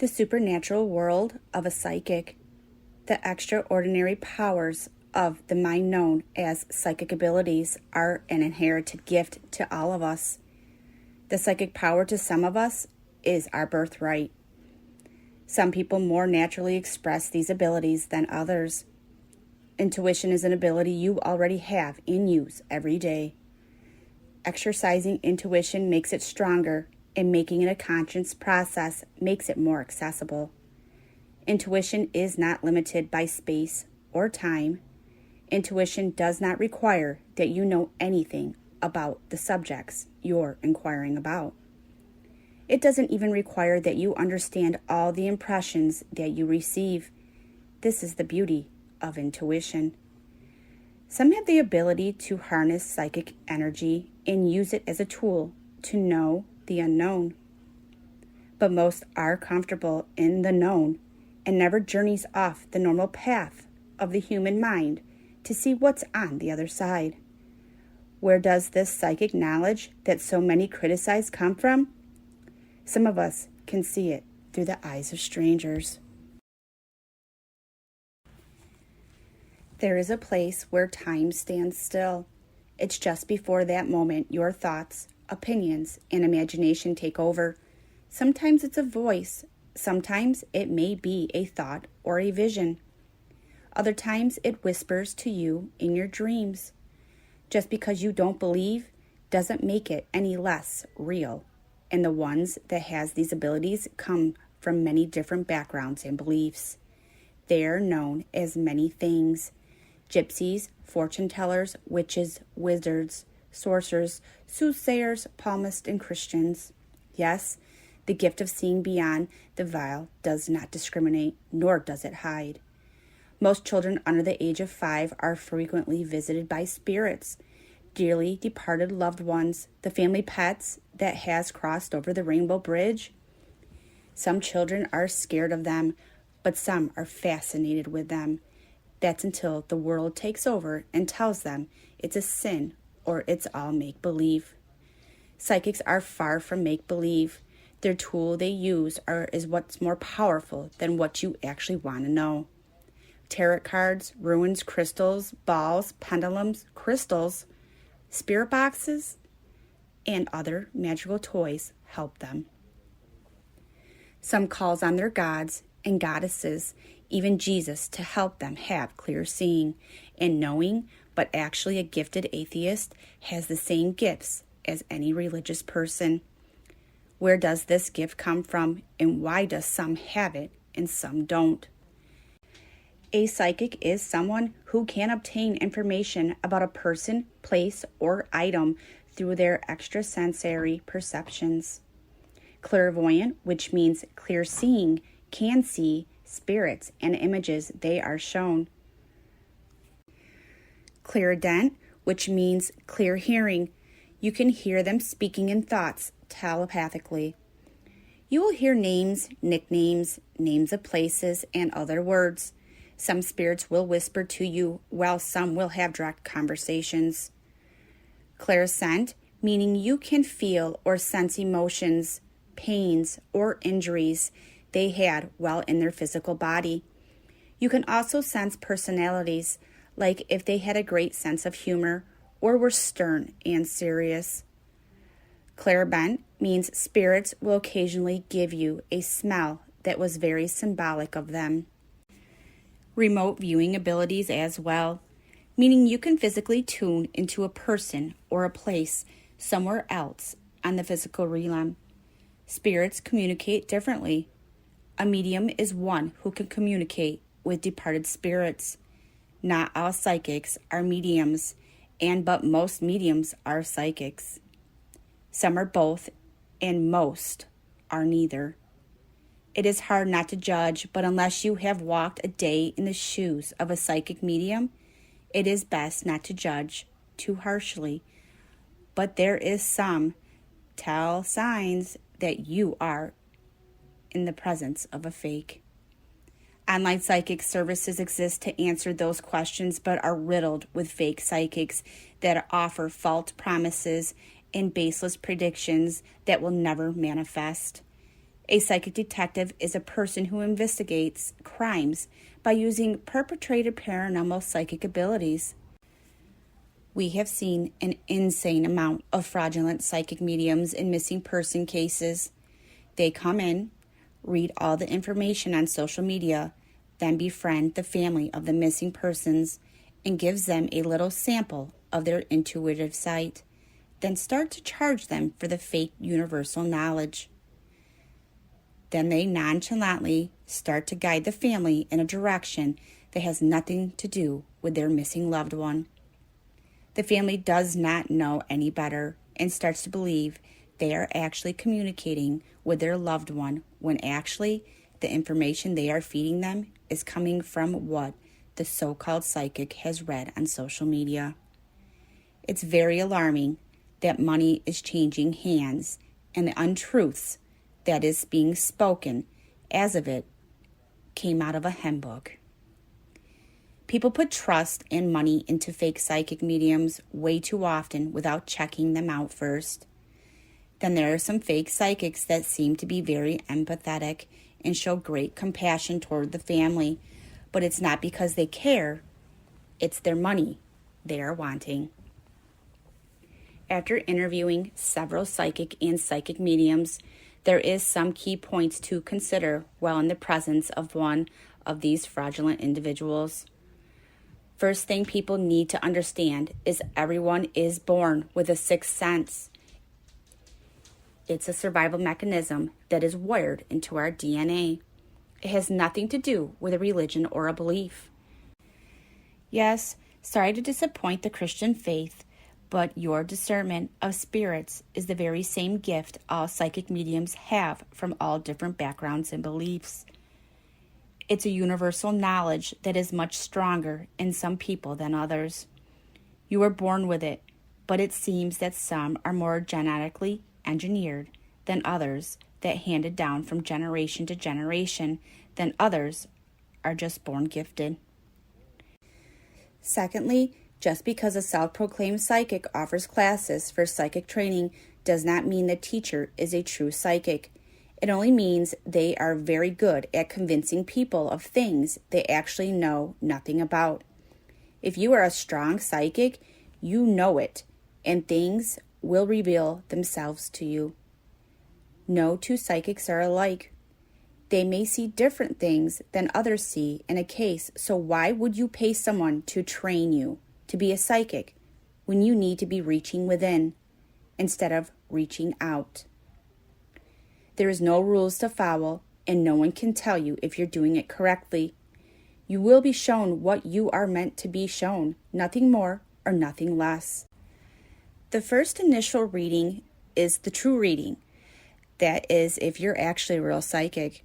The supernatural world of a psychic, the extraordinary powers of the mind known as psychic abilities are an inherited gift to all of us. The psychic power to some of us is our birthright. Some people more naturally express these abilities than others. Intuition is an ability you already have in use every day. Exercising intuition makes it stronger, and making it a conscious process makes it more accessible. Intuition is not limited by space or time. Intuition does not require that you know anything about the subjects you're inquiring about. It doesn't even require that you understand all the impressions that you receive. This is the beauty of intuition. Some have the ability to harness psychic energy and use it as a tool to know the unknown. But most are comfortable in the known and never journeys off the normal path of the human mind to see what's on the other side. Where does this psychic knowledge that so many criticize come from? Some of us can see it through the eyes of strangers. There is a place where time stands still. It's just before that moment your thoughts, opinions, and imagination take over. Sometimes it's a voice. Sometimes it may be a thought or a vision. Other times it whispers to you in your dreams. Just because you don't believe doesn't make it any less real. And the ones that has these abilities come from many different backgrounds and beliefs. They are known as many things: gypsies, fortune tellers, witches, wizards, sorcerers, soothsayers, palmists, and Christians. Yes, the gift of seeing beyond the veil does not discriminate, nor does it hide. Most children under the age of 5 are frequently visited by spirits, dearly departed loved ones, the family pets that has crossed over the rainbow bridge. Some children are scared of them, but some are fascinated with them. That's until the world takes over and tells them it's a sin or it's all make-believe. Psychics are far from make-believe. Their tool they use is what's more powerful than what you actually want to know. Tarot cards, runes, crystals, balls, pendulums, crystals, spirit boxes, and other magical toys help them. Some calls on their gods and goddesses, even Jesus, to help them have clear seeing and knowing, but actually a gifted atheist has the same gifts as any religious person. Where does this gift come from, and why does some have it and some don't? A psychic is someone who can obtain information about a person, place, or item through their extrasensory perceptions. Clairvoyant, which means clear seeing, can see spirits and images they are shown. Clairaudient, which means clear hearing. You can hear them speaking in thoughts telepathically. You will hear names, nicknames, names of places, and other words. Some spirits will whisper to you, while some will have direct conversations. Clairsent, meaning you can feel or sense emotions, pains, or injuries they had while in their physical body. You can also sense personalities, like if they had a great sense of humor or were stern and serious. Clairvoyant means spirits will occasionally give you a smell that was very symbolic of them. Remote viewing abilities as well, meaning you can physically tune into a person or a place somewhere else on the physical realm. Spirits communicate differently. A medium is one who can communicate with departed spirits. Not all psychics are mediums, but most mediums are psychics. Some are both, and most are neither. It is hard not to judge, but unless you have walked a day in the shoes of a psychic medium, it is best not to judge too harshly. But there is some tell signs that you are in the presence of a fake. Online psychic services exist to answer those questions, but are riddled with fake psychics that offer false promises and baseless predictions that will never manifest. A psychic detective is a person who investigates crimes by using perpetrated paranormal psychic abilities. We have seen an insane amount of fraudulent psychic mediums in missing person cases. They come in, read all the information on social media, then befriend the family of the missing persons and gives them a little sample of their intuitive sight, then start to charge them for the fake universal knowledge. Then they nonchalantly start to guide the family in a direction that has nothing to do with their missing loved one. The family does not know any better and starts to believe they are actually communicating with their loved one when actually the information they are feeding them is coming from what the so-called psychic has read on social media. It's very alarming that money is changing hands and the untruths that is being spoken as if it came out of a hymn book. People put trust and money into fake psychic mediums way too often without checking them out first. Then there are some fake psychics that seem to be very empathetic and show great compassion toward the family, but it's not because they care, it's their money they are wanting. After interviewing several psychic and psychic mediums, there is some key points to consider while in the presence of one of these fraudulent individuals. First thing people need to understand is everyone is born with a sixth sense. It's a survival mechanism that is wired into our DNA. It has nothing to do with a religion or a belief. Yes, sorry to disappoint the Christian faith, but your discernment of spirits is the very same gift all psychic mediums have from all different backgrounds and beliefs. It's a universal knowledge that is much stronger in some people than others. You are born with it, but it seems that some are more genetically engineered than others, that handed down from generation to generation, than others are just born gifted. Secondly, just because a self-proclaimed psychic offers classes for psychic training does not mean the teacher is a true psychic. It only means they are very good at convincing people of things they actually know nothing about. If you are a strong psychic, you know it, and things will reveal themselves to you. No two psychics are alike. They may see different things than others see in a case, so why would you pay someone to train you to be a psychic when you need to be reaching within instead of reaching out? There is no rules to follow, and no one can tell you if you're doing it correctly. You will be shown what you are meant to be shown, nothing more or nothing less. The first initial reading is the true reading. That is, if you're actually a real psychic.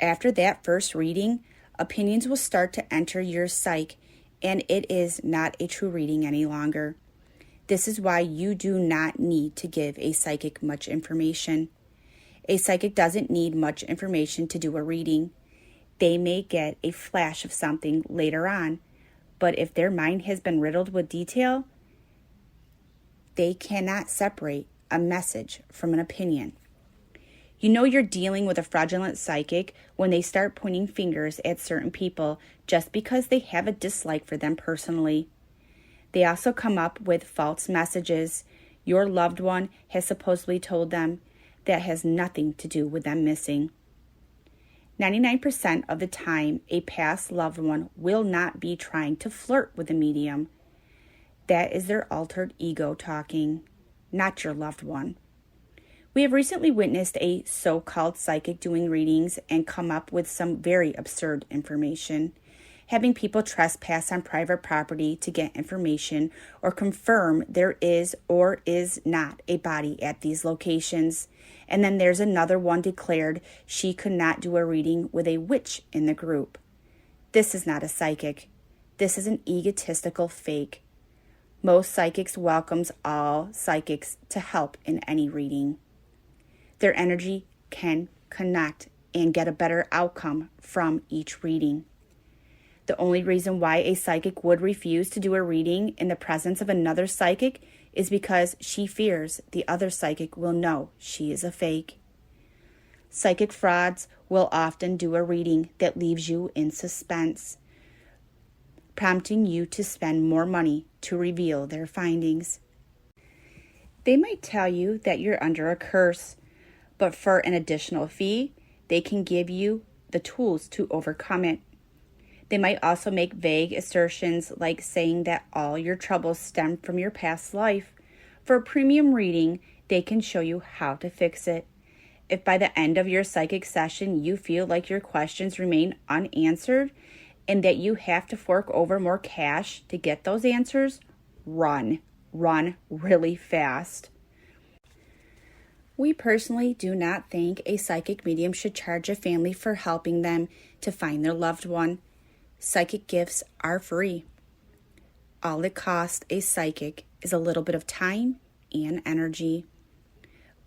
After that first reading, opinions will start to enter your psyche, and it is not a true reading any longer. This is why you do not need to give a psychic much information. A psychic doesn't need much information to do a reading. They may get a flash of something later on, but if their mind has been riddled with detail, they cannot separate a message from an opinion. You know you're dealing with a fraudulent psychic when they start pointing fingers at certain people just because they have a dislike for them personally. They also come up with false messages your loved one has supposedly told them that has nothing to do with them missing. 99% of the time, a past loved one will not be trying to flirt with a medium. That is their altered ego talking, not your loved one. We have recently witnessed a so-called psychic doing readings and come up with some very absurd information, having people trespass on private property to get information or confirm there is or is not a body at these locations. And then there's another one declared she could not do a reading with a witch in the group. This is not a psychic. This is an egotistical fake. Most psychics welcomes all psychics to help in any reading. Their energy can connect and get a better outcome from each reading. The only reason why a psychic would refuse to do a reading in the presence of another psychic is because she fears the other psychic will know she is a fake. Psychic frauds will often do a reading that leaves you in suspense, prompting you to spend more money to reveal their findings. They might tell you that you're under a curse, but for an additional fee, they can give you the tools to overcome it. They might also make vague assertions like saying that all your troubles stem from your past life. For a premium reading, they can show you how to fix it. If by the end of your psychic session you feel like your questions remain unanswered and that you have to fork over more cash to get those answers, run really fast. We personally do not think a psychic medium should charge a family for helping them to find their loved one. Psychic gifts are free. All it costs a psychic is a little bit of time and energy.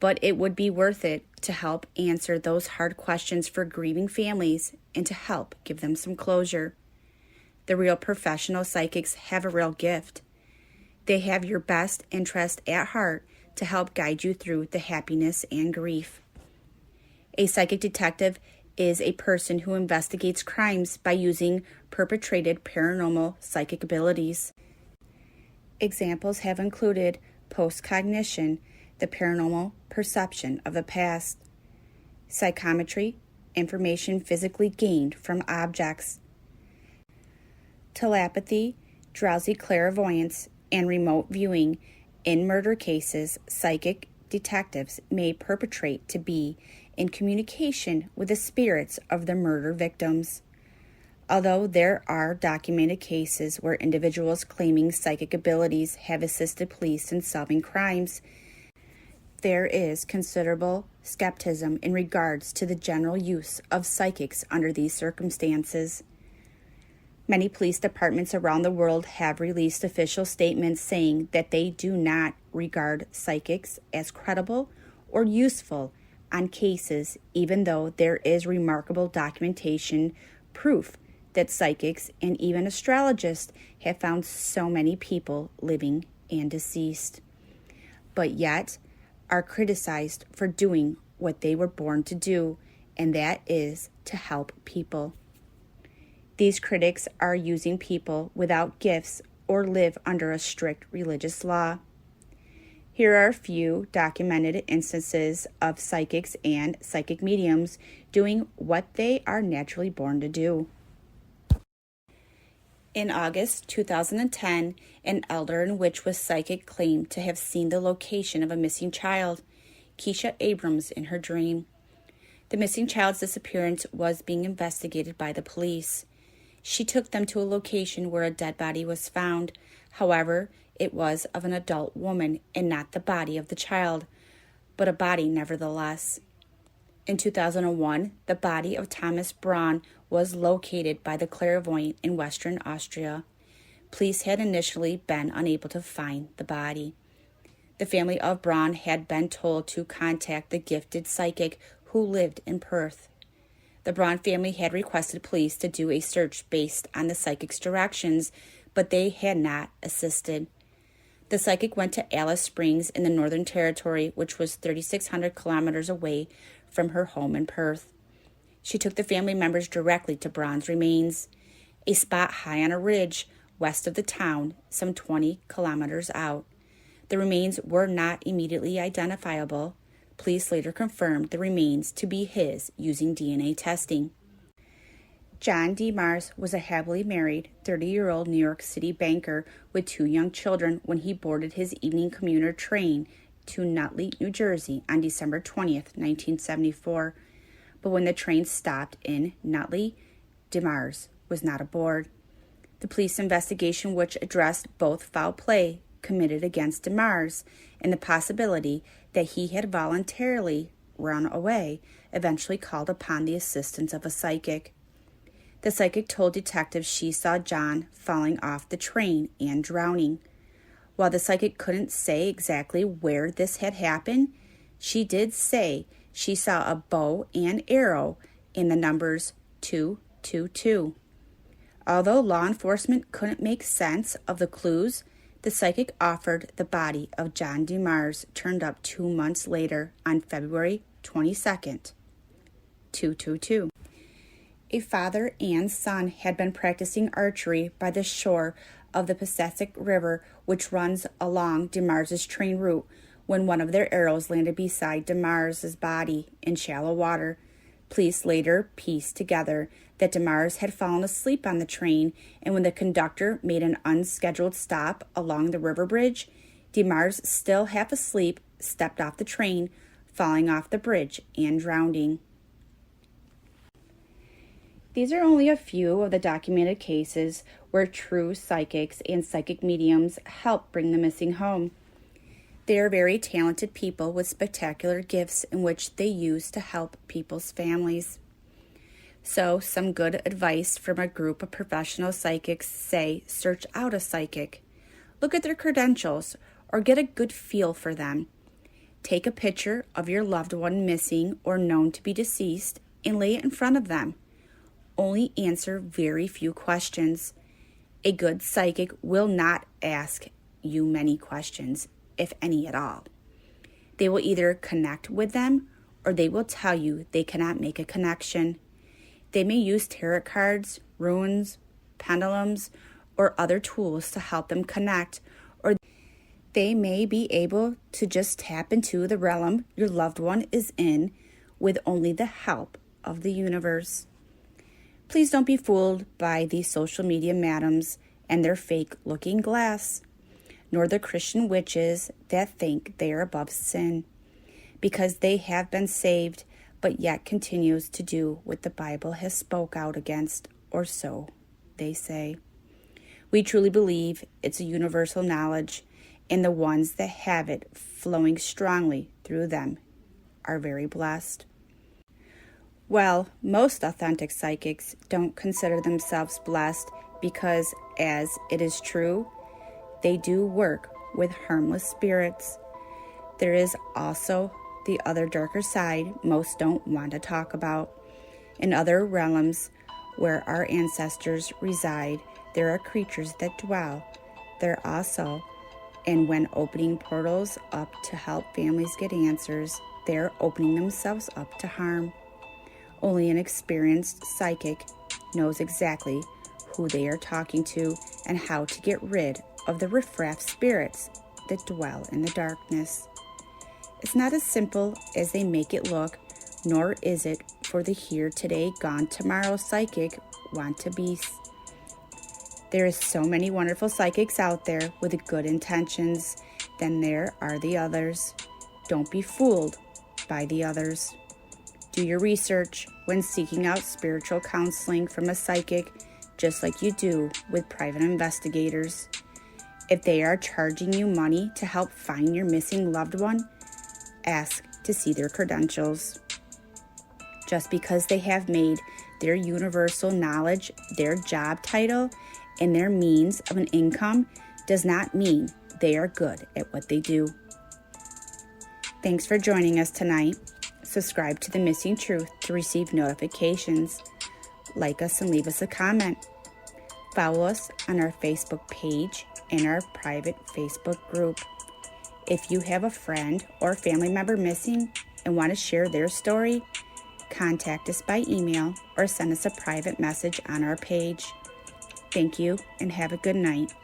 But it would be worth it to help answer those hard questions for grieving families and to help give them some closure. The real professional psychics have a real gift. They have your best interest at heart to help guide you through the happiness and grief. A psychic detective is a person who investigates crimes by using perpetrated paranormal psychic abilities. Examples have included postcognition, the paranormal perception of the past; psychometry, information physically gained from objects; telepathy, drowsy clairvoyance, and remote viewing. In murder cases, psychic detectives may perpetrate to be in communication with the spirits of the murder victims. Although there are documented cases where individuals claiming psychic abilities have assisted police in solving crimes, there is considerable skepticism in regards to the general use of psychics under these circumstances. Many police departments around the world have released official statements saying that they do not regard psychics as credible or useful on cases, even though there is remarkable documentation proof that psychics and even astrologists have found so many people living and deceased, but yet are criticized for doing what they were born to do, and that is to help people. These critics are using people without gifts or live under a strict religious law. Here are a few documented instances of psychics and psychic mediums doing what they are naturally born to do. In August 2010, an elder in which was psychic claimed to have seen the location of a missing child, Keisha Abrams, in her dream. The missing child's disappearance was being investigated by the police. She took them to a location where a dead body was found. However, it was of an adult woman and not the body of the child, but a body nevertheless. In 2001, the body of Thomas Braun was located by the clairvoyant in Western Austria. Police had initially been unable to find the body. The family of Braun had been told to contact the gifted psychic who lived in Perth. The Braun family had requested police to do a search based on the psychic's directions, but they had not assisted. The psychic went to Alice Springs in the Northern Territory, which was 3,600 kilometers away from her home in Perth. She took the family members directly to Braun's remains, a spot high on a ridge west of the town, some 20 kilometers out. The remains were not immediately identifiable. Police later confirmed the remains to be his using DNA testing. John D. Mars was a happily married 30-year-old New York City banker with 2 young children when he boarded his evening commuter train to Nutley, New Jersey on December 20th, 1974. But when the train stopped in Nutley, DeMars was not aboard. The police investigation, which addressed both foul play committed against DeMars and the possibility that he had voluntarily run away, eventually called upon the assistance of a psychic. The psychic told detectives she saw John falling off the train and drowning. While the psychic couldn't say exactly where this had happened, she did say she saw a bow and arrow in the numbers 222. Although law enforcement couldn't make sense of the clues, the psychic offered the body of John DeMars turned up 2 months later on February 22nd. 222. A father and son had been practicing archery by the shore of the Pacific River, which runs along DeMars's train route, when one of their arrows landed beside DeMars's body in shallow water. Police later pieced together that DeMars had fallen asleep on the train, and when the conductor made an unscheduled stop along the river bridge, DeMars, still half asleep, stepped off the train, falling off the bridge and drowning. These are only a few of the documented cases where true psychics and psychic mediums help bring the missing home. They are very talented people with spectacular gifts in which they use to help people's families. So, some good advice from a group of professional psychics say search out a psychic. Look at their credentials or get a good feel for them. Take a picture of your loved one missing or known to be deceased and lay it in front of them. Only answer very few questions. A good psychic will not ask you many questions, if any at all. They will either connect with them or they will tell you they cannot make a connection. They may use tarot cards, runes, pendulums, or other tools to help them connect, or they may be able to just tap into the realm your loved one is in with only the help of the universe. Please don't be fooled by these social media madams and their fake looking glass, nor the Christian witches that think they are above sin, because they have been saved, but yet continues to do what the Bible has spoke out against, or so they say. We truly believe it's a universal knowledge, and the ones that have it flowing strongly through them are very blessed. Well, most authentic psychics don't consider themselves blessed because, as it is true, they do work with harmless spirits. There is also the other darker side most don't want to talk about. In other realms where our ancestors reside, there are creatures that dwell there also, and when opening portals up to help families get answers, they're opening themselves up to harm. Only an experienced psychic knows exactly who they are talking to and how to get rid of the riffraff spirits that dwell in the darkness. It's not as simple as they make it look, nor is it for the here today, gone tomorrow psychic want to be. There is so many wonderful psychics out there with good intentions. Then there are the others. Don't be fooled by the others. Do your research when seeking out spiritual counseling from a psychic, just like you do with private investigators. If they are charging you money to help find your missing loved one, ask to see their credentials. Just because they have made their universal knowledge their job title and their means of an income does not mean they are good at what they do. Thanks for joining us tonight. Subscribe to The Missing Truth to receive notifications. Like us and leave us a comment. Follow us on our Facebook page and our private Facebook group. If you have a friend or family member missing and want to share their story, contact us by email or send us a private message on our page. Thank you and have a good night.